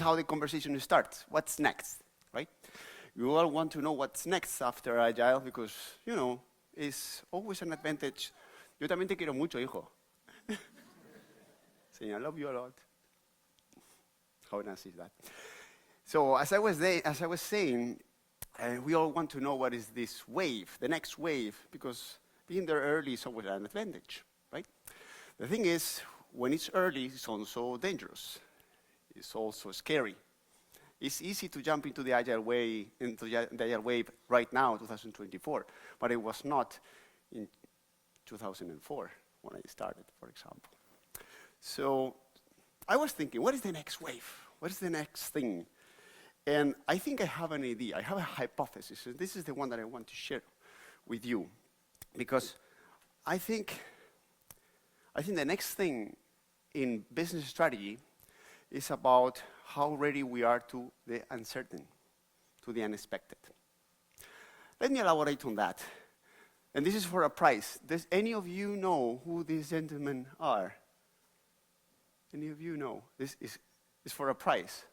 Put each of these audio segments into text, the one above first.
how the conversation starts. What's next, right? You all want to know what's next after Agile because, it's always an advantage. Yo también te quiero mucho, hijo. Saying, I love you a lot. How nice is that? So as I was saying, we all want to know what is this wave, the next wave, because being there early is always an advantage, right? The thing is, when it's early, it's also dangerous. It's also scary. It's easy to jump into the Agile wave right now, 2024, but it was not in 2004 when I started, for example. So I was thinking, what is the next wave? What is the next thing? And I think I have an idea. I have a hypothesis, and this is the one that I want to share with you, because I think the next thing in business strategy is about how ready we are to the uncertain, to the unexpected. Let me elaborate on that. And this is for a prize. Does any of you know who these gentlemen are? Any of you know? This is for a prize.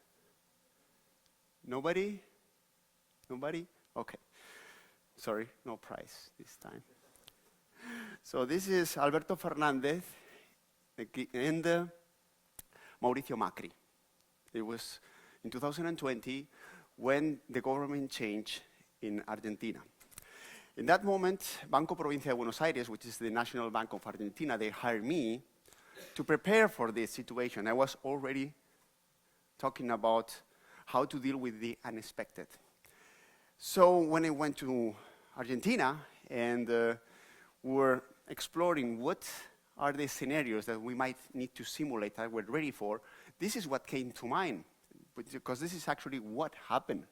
Nobody? Nobody? Okay. Sorry, no prize this time. So this is Alberto Fernández and Mauricio Macri. It was in 2020 when the government changed in Argentina. In that moment, Banco Provincia de Buenos Aires, which is the National Bank of Argentina, they hired me to prepare for this situation. I was already talking about how to deal with the unexpected. So when I went to Argentina and we were exploring what are the scenarios that we might need to simulate that we're ready for, this is what came to mind, because this is actually what happened.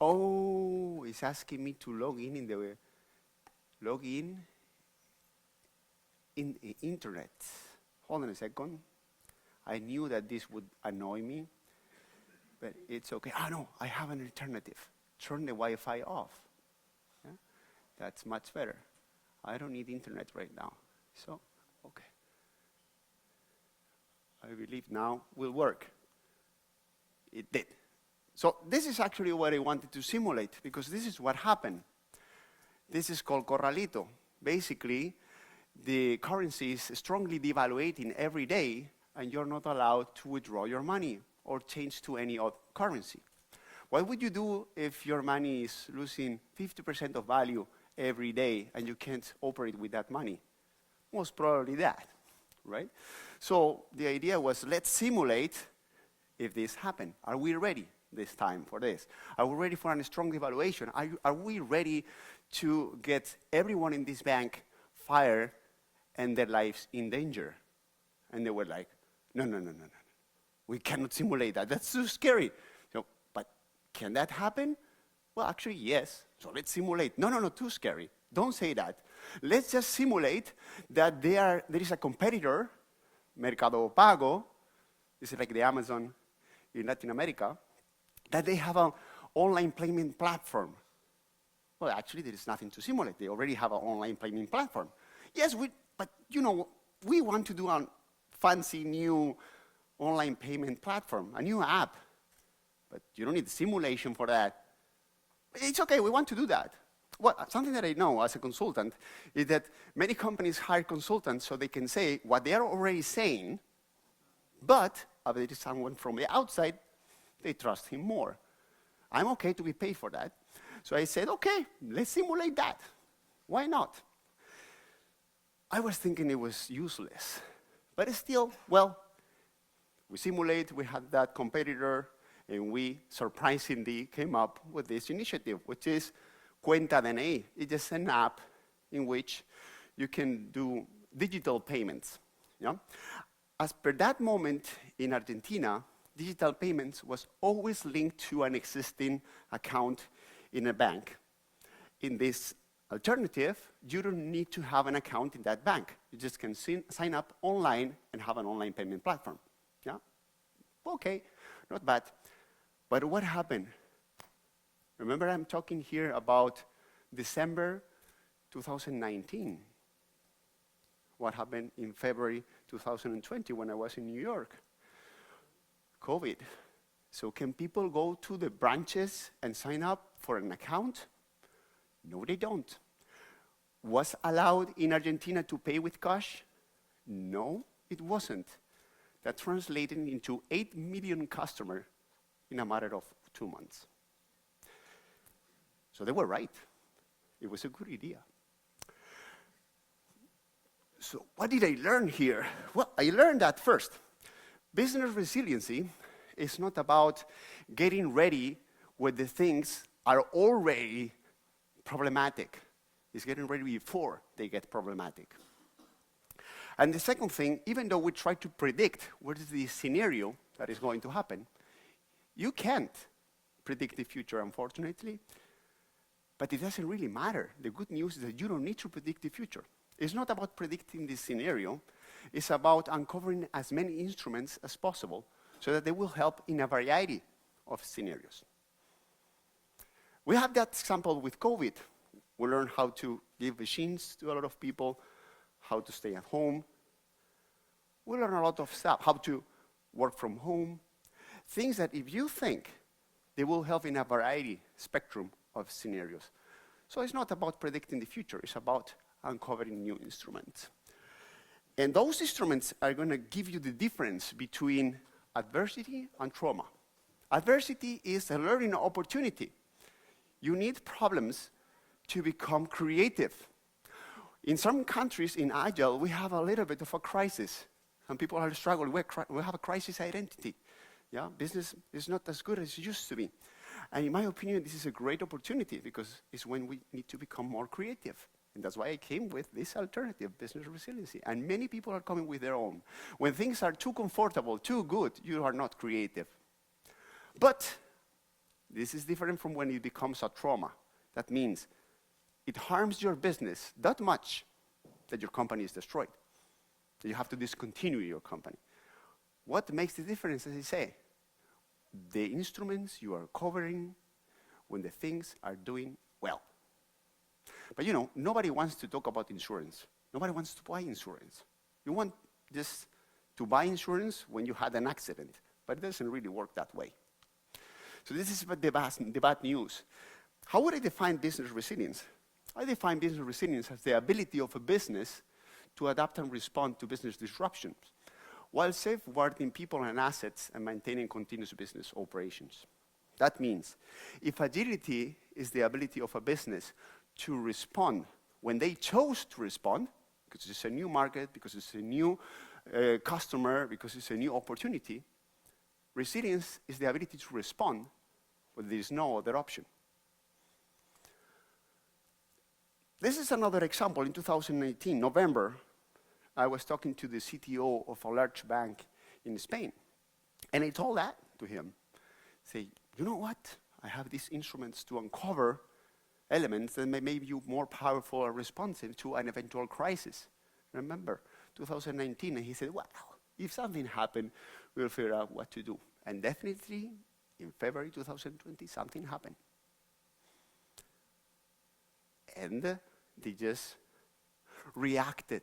Oh, it's asking me to log in in the internet. Hold on a second. I knew that this would annoy me, but it's okay. No, I have an alternative. Turn the Wi-Fi off. Yeah? That's much better. I don't need internet right now. So, okay. I believe now will work. It did. So this is actually what I wanted to simulate, because this is what happened. This is called corralito. Basically, the currency is strongly devaluating every day, and you're not allowed to withdraw your money or change to any other currency. What would you do if your money is losing 50% of value every day and you can't operate with that money? Most probably that, right? So the idea was, let's simulate if this happened. Are we ready this time for this? Are we ready for a strong devaluation? Are we ready to get everyone in this bank fired and their lives in danger? And they were like, no. We cannot simulate that. That's too scary. So, but can that happen? Well, actually, yes. So let's simulate. No, too scary. Don't say that. Let's just simulate that there is a competitor, Mercado Pago, this is like the Amazon in Latin America, that they have an online payment platform. Well, actually, there is nothing to simulate. They already have an online payment platform. Yes, but we want to do a fancy new online payment platform, a new app. But you don't need simulation for that. It's okay, we want to do that. Well, something that I know as a consultant is that many companies hire consultants so they can say what they are already saying, but if there is someone from the outside, they trust him more. I'm okay to be paid for that. So I said, okay, let's simulate that. Why not? I was thinking it was useless. But still, well, we simulate, we had that competitor, and we surprisingly came up with this initiative, which is Cuenta DNI. It's just an app in which you can do digital payments. Yeah? As per that moment in Argentina, digital payments was always linked to an existing account in a bank. In this alternative, you don't need to have an account in that bank. You just can sign up online and have an online payment platform. Yeah? Okay, not bad. But what happened? Remember, I'm talking here about December 2019. what happened in February 2020 when I was in New York. COVID. So can people go to the branches and sign up for an account? No, they don't. Was allowed in Argentina to pay with cash? No, it wasn't. That translated into 8 million customers in a matter of 2 months. So they were right. It was a good idea. So what did I learn here? Well, I learned that first, business resiliency is not about getting ready when the things are already problematic. It's getting ready before they get problematic. And the second thing, even though we try to predict what is the scenario that is going to happen, you can't predict the future, unfortunately, but it doesn't really matter. The good news is that you don't need to predict the future. It's not about predicting the scenario, it's about uncovering as many instruments as possible so that they will help in a variety of scenarios. We have that example with COVID. We learned how to give machines to a lot of people, how to stay at home. We learn a lot of stuff, how to work from home, things that if you think, they will help in a variety spectrum of scenarios. So it's not about predicting the future, it's about uncovering new instruments. And those instruments are going to give you the difference between adversity and trauma. Adversity is a learning opportunity. You need problems to become creative. In some countries in Agile, we have a little bit of a crisis. Some people are struggling. We have a crisis identity. Yeah, business is not as good as it used to be. And in my opinion, this is a great opportunity because it's when we need to become more creative. And that's why I came with this alternative, business resiliency. And many people are coming with their own. When things are too comfortable, too good, you are not creative. But this is different from when it becomes a trauma. That means it harms your business that much that your company is destroyed. That you have to discontinue your company. What makes the difference, as I say? The instruments you are covering when the things are doing well. But you know, nobody wants to talk about insurance. Nobody wants to buy insurance. You want just to buy insurance when you had an accident, but it doesn't really work that way. So this is the bad news. How would I define business resilience? I define business resilience as the ability of a business to adapt and respond to business disruptions while safeguarding people and assets and maintaining continuous business operations. That means if agility is the ability of a business to respond when they chose to respond, because it's a new market, because it's a new customer, because it's a new opportunity, resilience is the ability to respond when there is no other option. This is another example. In 2018, November, I was talking to the CTO of a large bank in Spain. And I told that to him. Say, you know what? I have these instruments to uncover elements that may make you more powerful or responsive to an eventual crisis. Remember, 2019, and he said, well, if something happened, we'll figure out what to do. And definitely, in February 2020, something happened. And they just reacted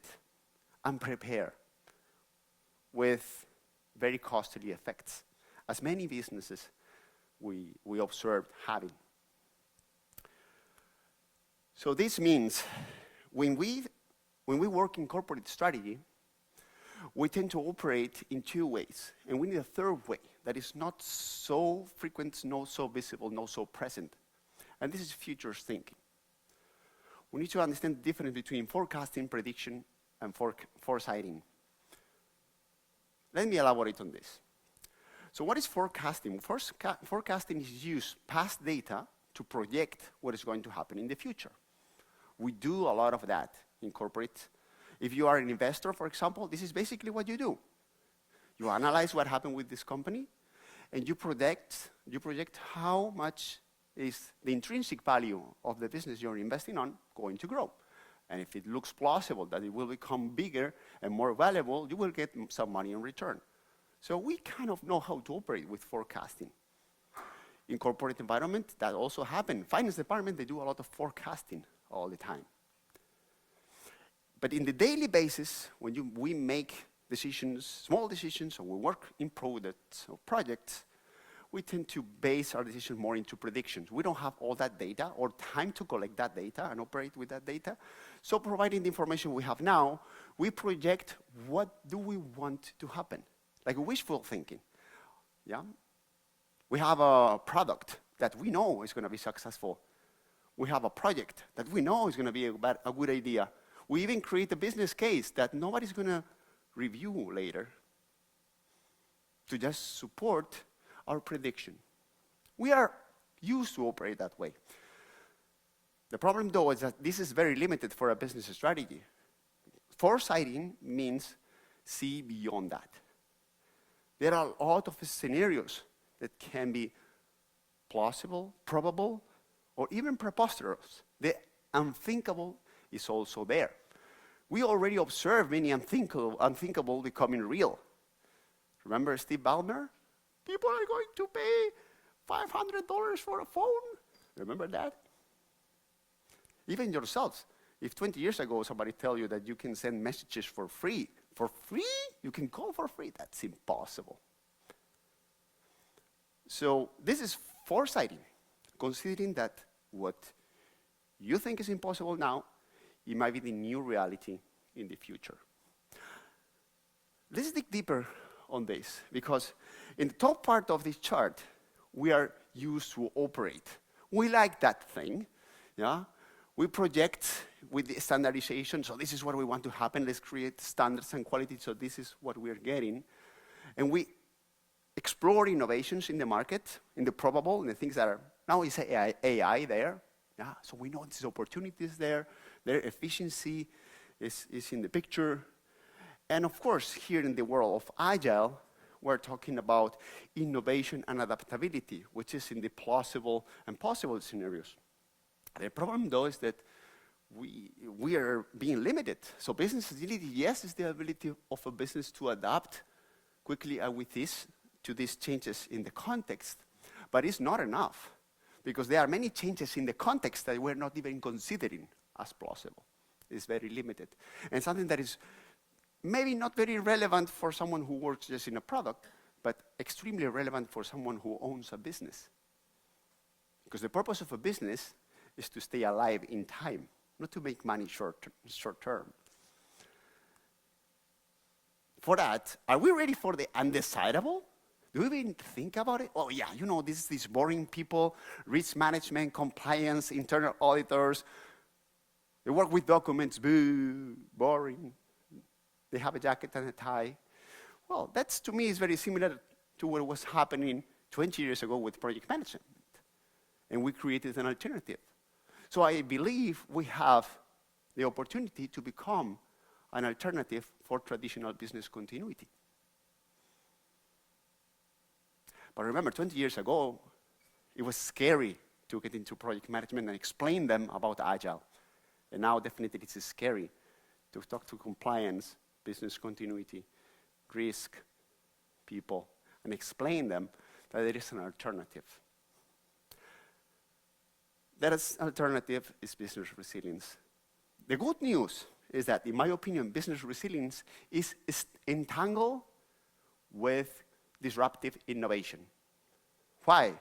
and prepared with very costly effects, as many businesses we observed having. So this means when we work in corporate strategy, we tend to operate in two ways, and we need a third way that is not so frequent, not so visible, not so present. And this is futures thinking. We need to understand the difference between forecasting, prediction, and foresighting. Let me elaborate on this. So what is forecasting? Forecasting is use past data to project what is going to happen in the future. We do a lot of that in corporate. If you are an investor, for example, this is basically what you do. You analyze what happened with this company, and you project how much is the intrinsic value of the business you're investing on going to grow. And if it looks plausible that it will become bigger and more valuable, you will get some money in return. So we kind of know how to operate with forecasting. In corporate environment, that also happens. Finance department, they do a lot of forecasting all the time. But in the daily basis, when we make decisions, small decisions, or we work in products or projects, we tend to base our decision more into predictions. We don't have all that data or time to collect that data and operate with that data. So providing the information we have now, we project what do we want to happen, like wishful thinking. Yeah? We have a product that we know is going to be successful. We have a project that we know is going to be a good idea. We even create a business case that nobody's going to review later to just support our prediction. We are used to operate that way. The problem, though, is that this is very limited for a business strategy. Foresighting means see beyond that. There are a lot of scenarios that can be plausible, probable, or even preposterous. The unthinkable is also there. We already observe many unthinkable becoming real. Remember Steve Ballmer? People are going to pay $500 for a phone. Remember that? Even yourselves. If 20 years ago somebody tell you that you can send messages for free, you can call for free, that's impossible. So this is foresighting, considering that what you think is impossible now, it might be the new reality in the future. Let's dig deeper on this, because in the top part of this chart, we are used to operate. We like that thing, yeah? We project with the standardization, so this is what we want to happen. Let's create standards and quality, so this is what we're getting. And we explore innovations in the market, in the probable, in the things that are, now it's AI there, yeah? So we know there's opportunities there, their efficiency is in the picture. And of course, here in the world of Agile, we're talking about innovation and adaptability, which is in the plausible and possible scenarios. The problem, though, is that we are being limited. So business agility, yes, is the ability of a business to adapt quickly to these changes in the context, but it's not enough, because there are many changes in the context that we're not even considering as plausible. It's very limited. And something that is maybe not very relevant for someone who works just in a product, but extremely relevant for someone who owns a business. Because the purpose of a business is to stay alive in time, not to make money short term. For that, are we ready for the undecidable? Do we even think about it? Oh yeah, you know, these boring people, risk management, compliance, internal auditors. They work with documents, boo, boring. They have a jacket and a tie. Well, that's, to me, is very similar to what was happening 20 years ago with project management. And we created an alternative. So I believe we have the opportunity to become an alternative for traditional business continuity. But remember, 20 years ago, it was scary to get into project management and explain them about Agile. And now, definitely, it's scary to talk to compliance, business continuity, risk, people, and explain them that there is an alternative. That alternative is business resilience. The good news is that, in my opinion, business resilience is entangled with disruptive innovation. Why?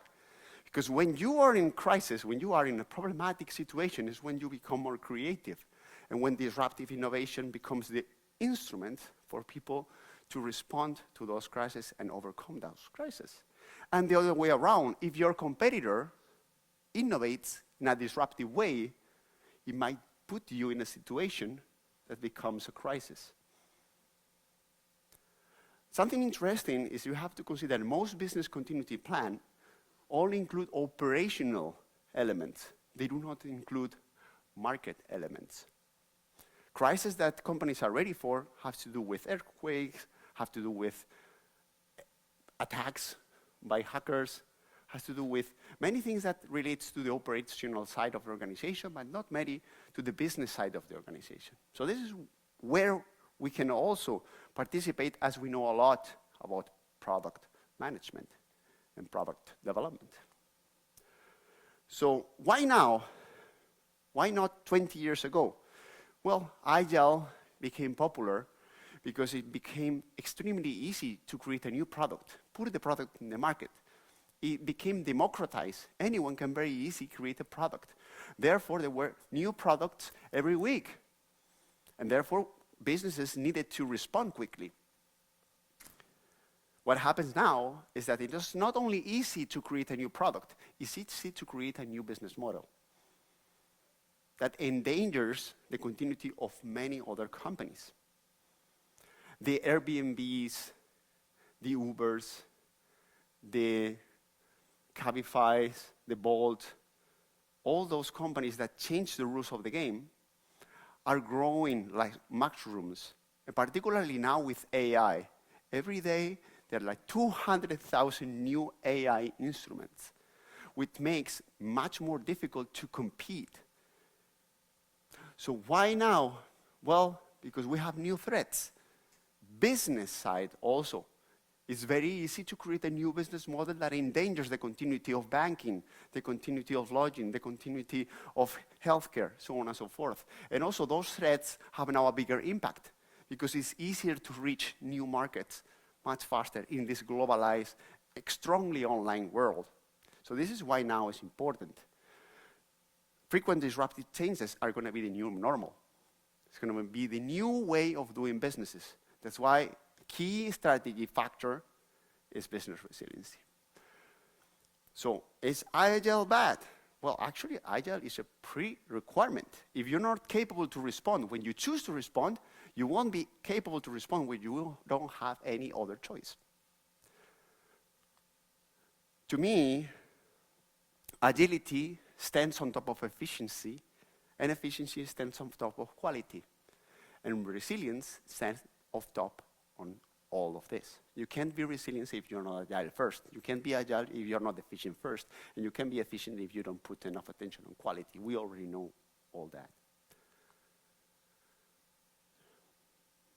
Because when you are in crisis, when you are in a problematic situation, is when you become more creative, and when disruptive innovation becomes the instrument for people to respond to those crises and overcome those crises. And the other way around, if your competitor innovates in a disruptive way, it might put you in a situation that becomes a crisis. Something interesting is you have to consider most business continuity plans only include operational elements. They do not include market elements. Crises that companies are ready for have to do with earthquakes, have to do with attacks by hackers, has to do with many things that relates to the operational side of the organization, but not many to the business side of the organization. So this is where we can also participate, as we know a lot about product management and product development. So why now? Why not 20 years ago? Well, Agile became popular because it became extremely easy to create a new product, put the product in the market. It became democratized. Anyone can very easily create a product. Therefore, there were new products every week. And therefore, businesses needed to respond quickly. What happens now is that it is not only easy to create a new product, it's easy to create a new business model that endangers the continuity of many other companies. The Airbnbs, the Ubers, the Cabifys, the Bolt, all those companies that change the rules of the game are growing like mushrooms, and particularly now with AI. Every day, there are like 200,000 new AI instruments, which makes much more difficult to compete. So why now? Well, because we have new threats. Business side also. It's very easy to create a new business model that endangers the continuity of banking, the continuity of lodging, the continuity of healthcare, so on and so forth. And also those threats have now a bigger impact because it's easier to reach new markets much faster in this globalized, strongly online world. So this is why now it's important. Frequent disruptive changes are going to be the new normal. It's going to be the new way of doing businesses. That's why key strategy factor is business resiliency. So is Agile bad? Well, actually, Agile is a pre-requirement. If you're not capable to respond when you choose to respond, you won't be capable to respond when you don't have any other choice. To me, agility stands on top of efficiency, and efficiency stands on top of quality. And resilience stands on top on all of this. You can't be resilient if you're not agile first. You can't be agile if you're not efficient first. And you can't be efficient if you don't put enough attention on quality. We already know all that.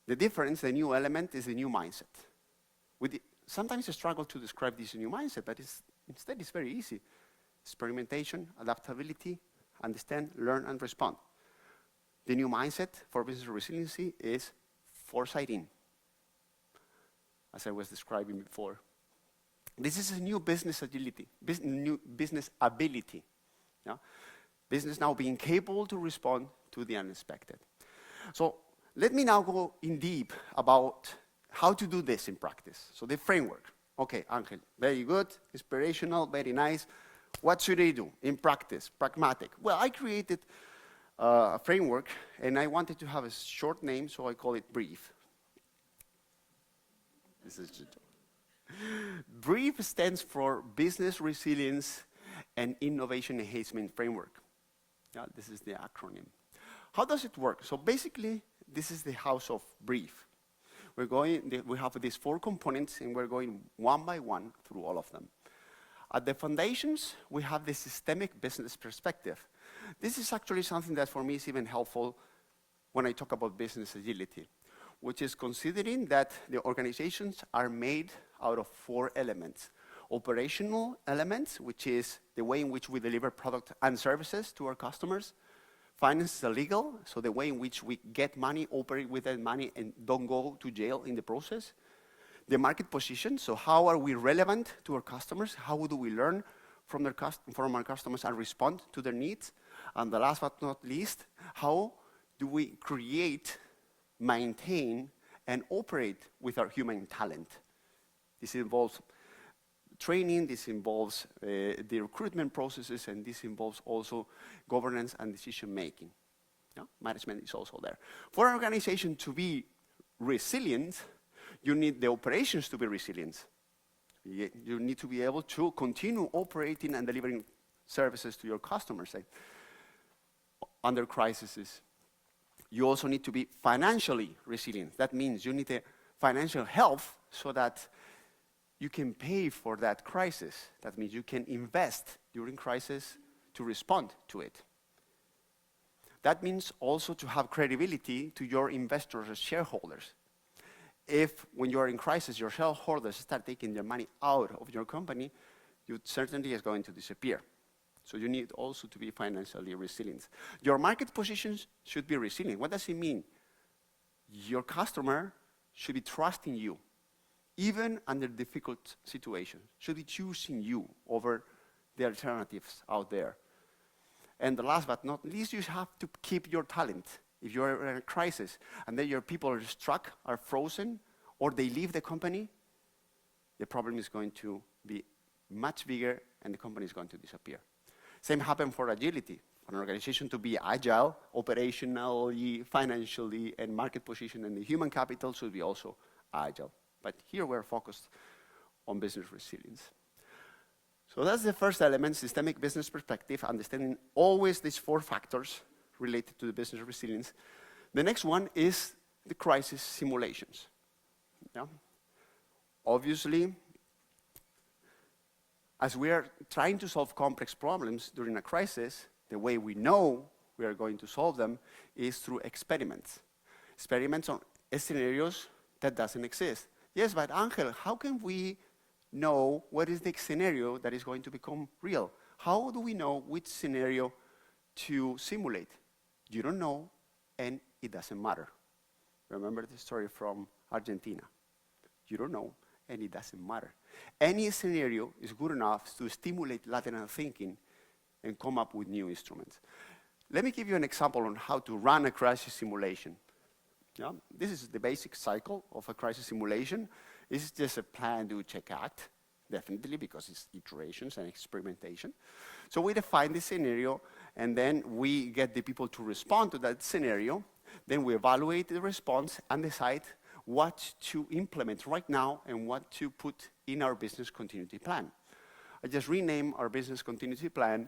The difference, the new element, is the new mindset. Sometimes I struggle to describe this new mindset, but instead it's very easy. Experimentation, adaptability, understand, learn, and respond. The new mindset for business resiliency is foresighting, as I was describing before. This is a new business agility, new business ability. Yeah? Business now being capable to respond to the unexpected. So let me now go in deep about how to do this in practice. So the framework. Okay, Angel, very good, inspirational, very nice. What should I do in practice, pragmatic? Well, I created a framework, and I wanted to have a short name, so I call it BRIEF. This is BRIEF stands for Business Resilience and Innovation Enhancement Framework. Yeah, this is the acronym. How does it work? So basically, this is the house of BRIEF. We have these 4 components, and we're going one by one through all of them. At the foundations, we have the systemic business perspective. This is actually something that for me is even helpful when I talk about business agility, which is considering that the organizations are made out of 4 elements. Operational elements, which is the way in which we deliver product and services to our customers. Finance and legal, so the way in which we get money, operate with that money, and don't go to jail in the process. The market position, so how are we relevant to our customers? How do we learn from our customers and respond to their needs? And the last but not least, how do we create, maintain, and operate with our human talent? This involves training, this involves the recruitment processes, and this involves also governance and decision making. Yeah? Management is also there. For an organization to be resilient, you need the operations to be resilient. You need to be able to continue operating and delivering services to your customers under crises. You also need to be financially resilient. That means you need a financial health so that you can pay for that crisis. That means you can invest during crisis to respond to it. That means also to have credibility to your investors or shareholders. If, when you are in crisis, your shareholders start taking their money out of your company, you certainly is going to disappear. So you need also to be financially resilient. Your market positions should be resilient. What does it mean? Your customer should be trusting you, even under difficult situations, should be choosing you over the alternatives out there. And the last but not least, you have to keep your talent. If you're in a crisis and then your people are struck, are frozen, or they leave the company, the problem is going to be much bigger and the company is going to disappear. Same happened for agility. For an organization to be agile, operationally, financially, and market position and the human capital should be also agile. But here we're focused on business resilience. So that's the first element, systemic business perspective, understanding always these 4 factors related to the business resilience. The next one is the crisis simulations. Yeah? Obviously, as we are trying to solve complex problems during a crisis, the way we know we are going to solve them is through experiments. Experiments on scenarios that doesn't exist. Yes, but Angel, how can we know what is the scenario that is going to become real? How do we know which scenario to simulate? You don't know, and it doesn't matter. Remember the story from Argentina. You don't know, and it doesn't matter. Any scenario is good enough to stimulate lateral thinking and come up with new instruments. Let me give you an example on how to run a crisis simulation. Yeah? This is the basic cycle of a crisis simulation. This is just a plan, do, check, act, definitely, because it's iterations and experimentation. So we define the scenario, and then we get the people to respond to that scenario. Then we evaluate the response and decide what to implement right now and what to put in our business continuity plan. I just renamed our business continuity plan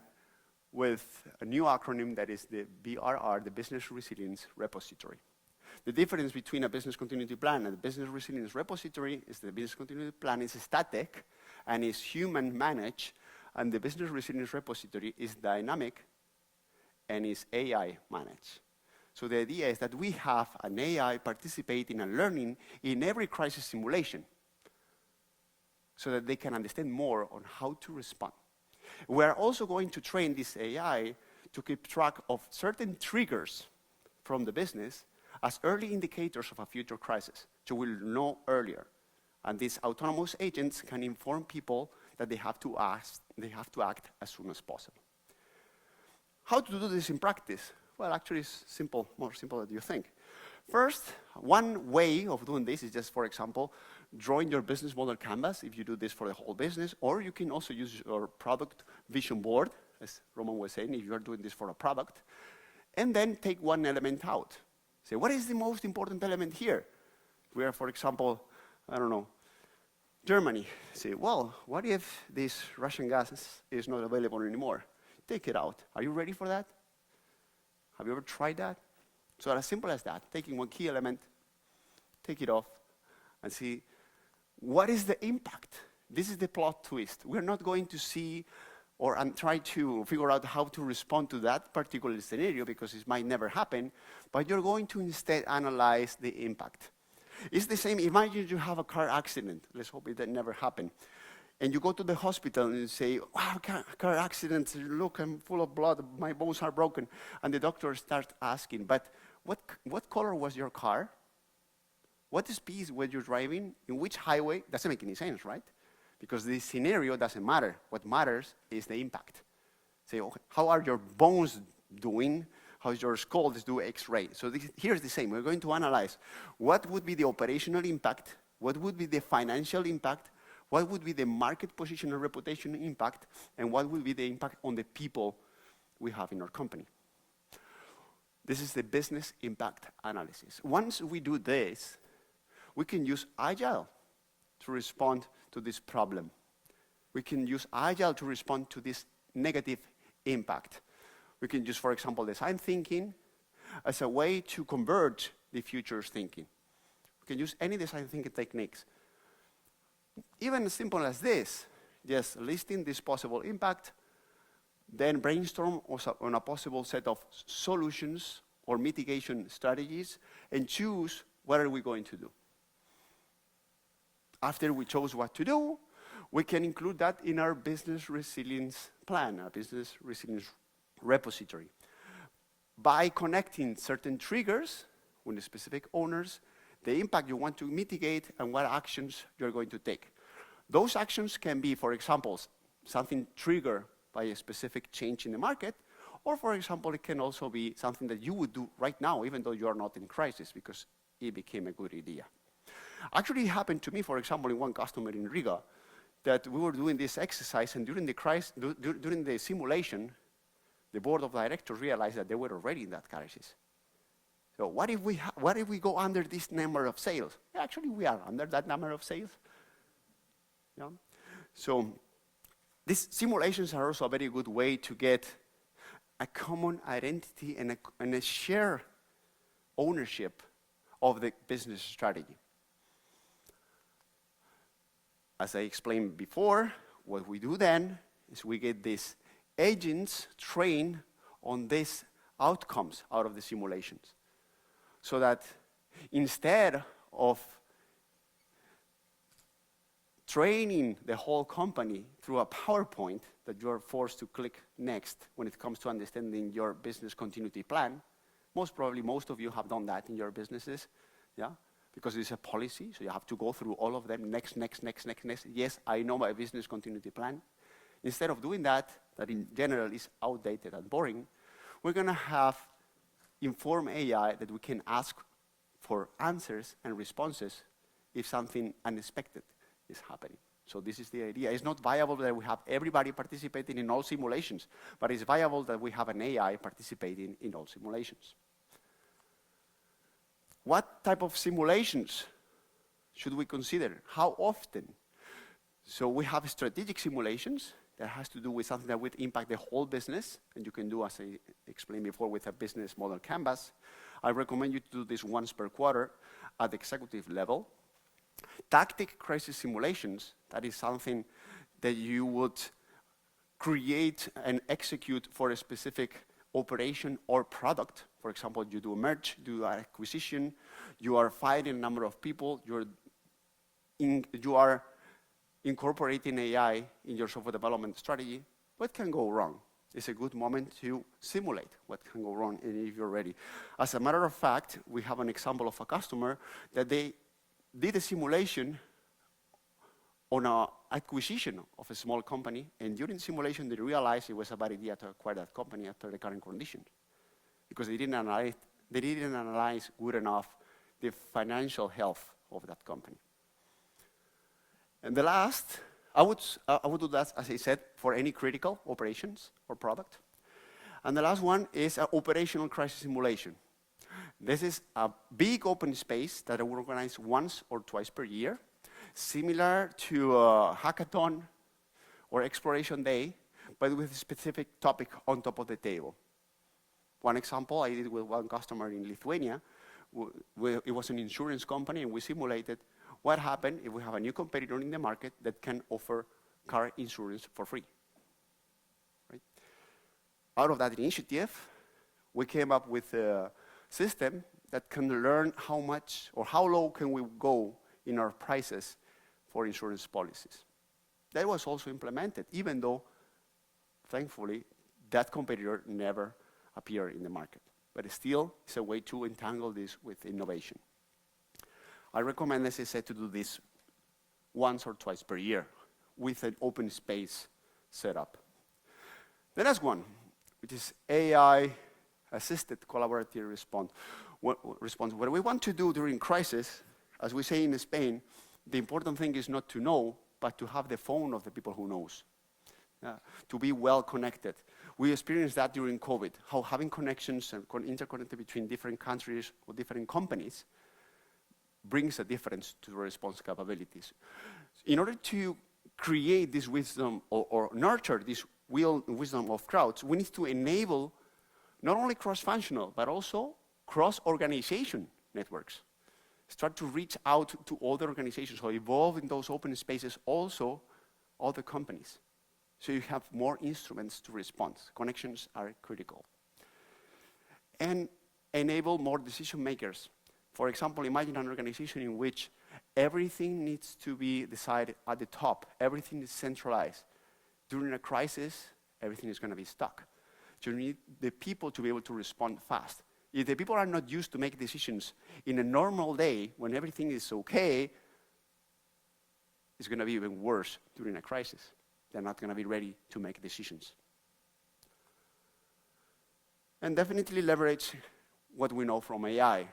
with a new acronym that is the BRR, the Business Resilience Repository. The difference between a business continuity plan and a business resilience repository is the business continuity plan is static and is human managed, and the business resilience repository is dynamic and is AI managed. So the idea is that we have an AI participating and learning in every crisis simulation so that they can understand more on how to respond. We're also going to train this AI to keep track of certain triggers from the business as early indicators of a future crisis, so we'll know earlier. And these autonomous agents can inform people that they have to act as soon as possible. How to do this in practice? Well, actually, it's simple, more simple than you think. First, one way of doing this is just, for example, drawing your business model canvas, if you do this for the whole business, or you can also use your product vision board, as Roman was saying, if you are doing this for a product, and then take one element out. Say, what is the most important element here? We are, for example, I don't know, Germany. Say, well, what if this Russian gas is not available anymore? Take it out. Are you ready for that? Have you ever tried that? So as simple as that, taking one key element, take it off, and see what is the impact. This is the plot twist. We're not going to see and try to figure out how to respond to that particular scenario because it might never happen, but you're going to instead analyze the impact. It's the same, imagine you have a car accident. Let's hope it never happened. And you go to the hospital and you say, wow, car accident, look, I'm full of blood, my bones are broken. And the doctor starts asking, but what color was your car? What speed were you driving? In which highway? Doesn't make any sense, right? Because the scenario doesn't matter. What matters is the impact. Say, okay, how are your bones doing? How's your skull? Let's do X-ray. So here's the same. We're going to analyze what would be the operational impact, what would be the financial impact, what would be the market position and reputation impact, and what would be the impact on the people we have in our company. This is the business impact analysis. Once we do this, we can use Agile to respond to this problem. We can use Agile to respond to this negative impact. We can use, for example, design thinking as a way to converge the future's thinking. We can use any design thinking techniques. Even as simple as this, just listing this possible impact, then brainstorm on a possible set of solutions or mitigation strategies, and choose what are we going to do. After we chose what to do, we can include that in our business resilience plan, our business resilience repository. By connecting certain triggers with the specific owners, the impact you want to mitigate, and what actions you're going to take. Those actions can be, for example, something triggered by a specific change in the market, or for example, it can also be something that you would do right now, even though you are not in crisis, because it became a good idea. Actually, it happened to me, for example, in one customer in Riga, that we were doing this exercise, and during the simulation, the board of directors realized that they were already in that crisis. So what if we go under this number of sales? Actually, we are under that number of sales. Yeah? So these simulations are also a very good way to get a common identity and a shared ownership of the business strategy. As I explained before, what we do then is we get these agents trained on these outcomes out of the simulations. So that instead of training the whole company through a PowerPoint that you're forced to click next when it comes to understanding your business continuity plan, most probably most of you have done that in your businesses, yeah? Because it's a policy, so you have to go through all of them, next. Yes, I know my business continuity plan. Instead of doing that in general is outdated and boring, we're gonna have informed AI that we can ask for answers and responses if something unexpected is happening. So this is the idea. It's not viable that we have everybody participating in all simulations, but it's viable that we have an AI participating in all simulations. What type of simulations should we consider? How often? So we have strategic simulations that has to do with something that would impact the whole business, and you can do, as I explained before, with a business model canvas. I recommend you to do this once per quarter at the executive level. Tactic crisis simulations, that is something that you would create and execute for a specific operation or product. For example, you do a merge, do an acquisition, you are firing a number of people, you are incorporating AI in your software development strategy. What can go wrong? It's a good moment to simulate what can go wrong if you're ready. As a matter of fact, we have an example of a customer that they did a simulation on an acquisition of a small company, and during simulation they realized it was a bad idea to acquire that company after the current conditions, because they didn't analyze good enough the financial health of that company. And the last, I would do that, as I said, for any critical operations or product. And the last one is an operational crisis simulation. This is a big open space that we organize once or twice per year, similar to a hackathon or exploration day, but with a specific topic on top of the table. One example I did with one customer in Lithuania, it was an insurance company, and we simulated what happened if we have a new competitor in the market that can offer car insurance for free. Right? Out of that initiative, we came up with a system that can learn how much or how low can we go in our prices for insurance policies. That was also implemented, even though, thankfully, that competitor never appeared in the market. But still, it's a way to entangle this with innovation. I recommend, as I said, to do this once or twice per year with an open space setup. The next one, which is AI-assisted collaborative response. What we want to do during crisis, as we say in Spain, the important thing is not to know, but to have the phone of the people who knows, to be well connected. We experienced that during COVID, how having connections and interconnected between different countries or different companies brings a difference to the response capabilities. In order to create this wisdom or nurture this wisdom of crowds, we need to enable not only cross-functional, but also cross-organization networks. Start to reach out to other organizations, or evolve in those open spaces also other companies. So you have more instruments to respond. Connections are critical. And enable more decision makers. For example, imagine an organization in which everything needs to be decided at the top. Everything is centralized. During a crisis, everything is going to be stuck. You need the people to be able to respond fast. If the people are not used to make decisions in a normal day, when everything is okay, it's going to be even worse during a crisis. They're not going to be ready to make decisions. And definitely leverage what we know from AI.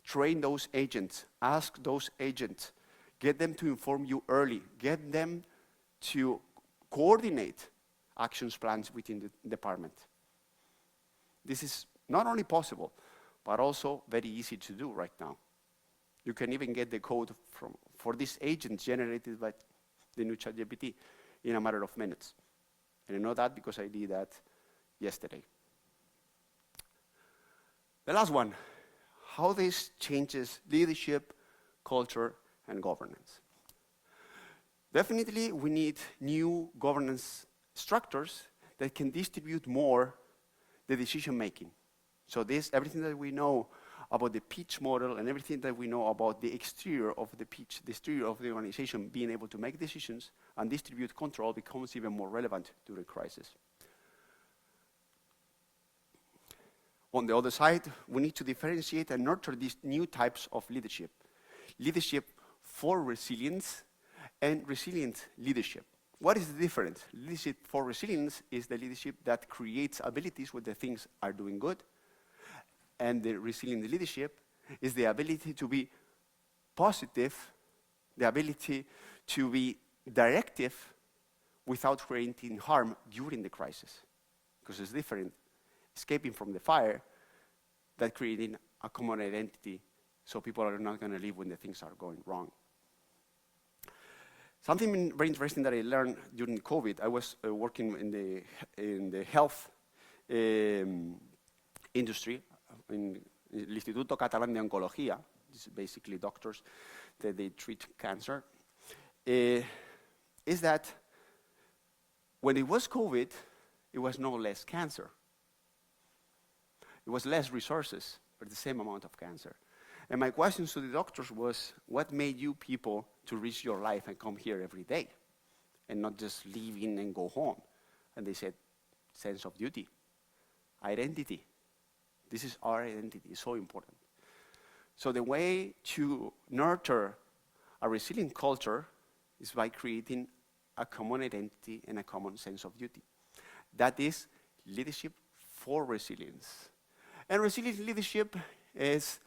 Train those agents, ask those agents, get them to inform you early, get them to coordinate actions plans within the department. This is not only possible, but also very easy to do right now. You can even get the code for this agent generated by the new ChatGPT in a matter of minutes. And I know that because I did that yesterday. The last one, how this changes leadership, culture, and governance. Definitely, we need new governance structures that can distribute more the decision-making. So everything that we know about the pitch model and everything that we know about the exterior of the pitch, the exterior of the organization being able to make decisions and distribute control becomes even more relevant during crisis. On the other side, we need to differentiate and nurture these new types of leadership. Leadership for resilience and resilient leadership. What is the difference? Leadership for resilience is the leadership that creates abilities when the things are doing good. And the resilient leadership is the ability to be positive, the ability to be directive without creating harm during the crisis. Because it's different escaping from the fire than creating a common identity so people are not going to live when the things are going wrong. Something very interesting that I learned during COVID, I was working in the health industry, in el Instituto Catalán de Oncología. This is basically doctors that they treat cancer. Is that when it was COVID, it was no less cancer. It was less resources, but the same amount of cancer. And my question to the doctors was, what made you people to risk your life and come here every day and not just leave in and go home? And they said, sense of duty, identity. This is our identity, it's so important. So the way to nurture a resilient culture is by creating a common identity and a common sense of duty. That is leadership for resilience. And resilient leadership is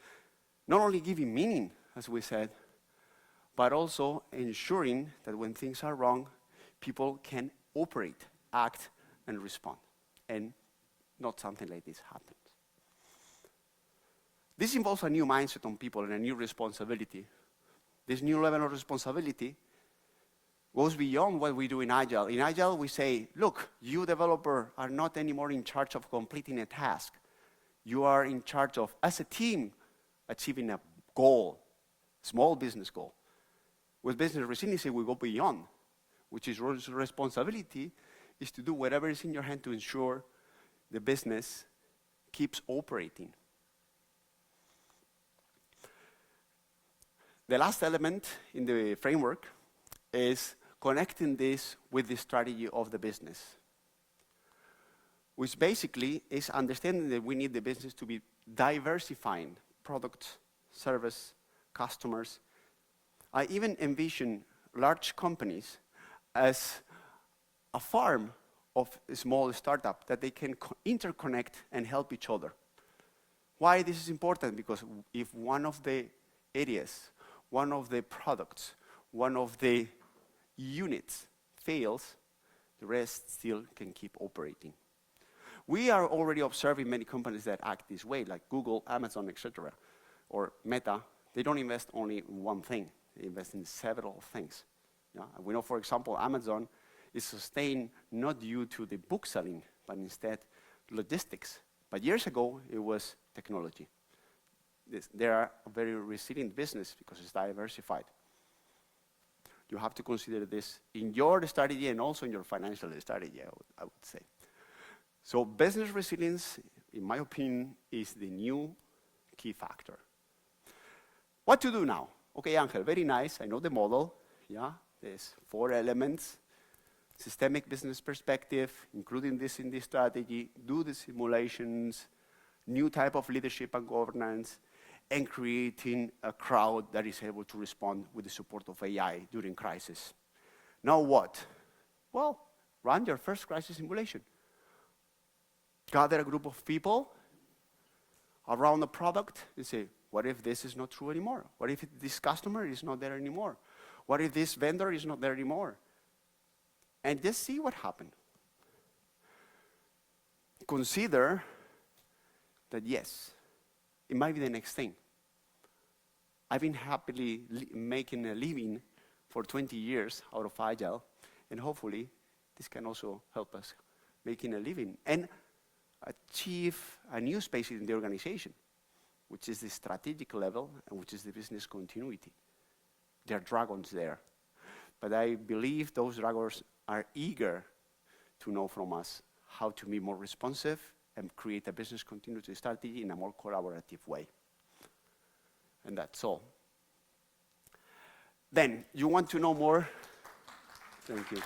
not only giving meaning, as we said, but also ensuring that when things are wrong, people can operate, act, and respond, and not something like this happens. This involves a new mindset on people and a new responsibility. This new level of responsibility goes beyond what we do in Agile. In Agile, we say, look, you developer are not anymore in charge of completing a task. You are in charge of, as a team, achieving a goal, small business goal. With business resiliency, we go beyond, which is responsibility is to do whatever is in your hand to ensure the business keeps operating. The last element in the framework is connecting this with the strategy of the business, which basically is understanding that we need the business to be diversifying product, service, customers. I even envision large companies as a farm of a small startup that they can interconnect and help each other. Why this is important? Because if one of the areas, one of the products, one of the units fails, the rest still can keep operating. We are already observing many companies that act this way, like Google, Amazon, etc., or Meta. They don't invest only in one thing. They invest in several things. Yeah? And we know, for example, Amazon is sustained not due to the book selling, but instead logistics. But years ago, it was technology. They are a very resilient business because it's diversified. You have to consider this in your strategy and also in your financial strategy, I would say. So business resilience, in my opinion, is the new key factor. What to do now? Okay, Angel, very nice. I know the model. Yeah, there's 4 elements. Systemic business perspective, including this in the strategy, do the simulations, new type of leadership and governance, and creating a crowd that is able to respond with the support of AI during crisis. Now what? Well, run your first crisis simulation. Gather a group of people around a product and say, what if this is not true anymore? What if this customer is not there anymore? What if this vendor is not there anymore? And just see what happened. Consider that yes, it might be the next thing. I've been happily making a living for 20 years out of Agile, and hopefully this can also help us making a living and achieve a new space in the organization, which is the strategic level and which is the business continuity. There are dragons there. But I believe those dragons are eager to know from us how to be more responsive and create a business continuity strategy in a more collaborative way. And that's all. Then, you want to know more? Thank you.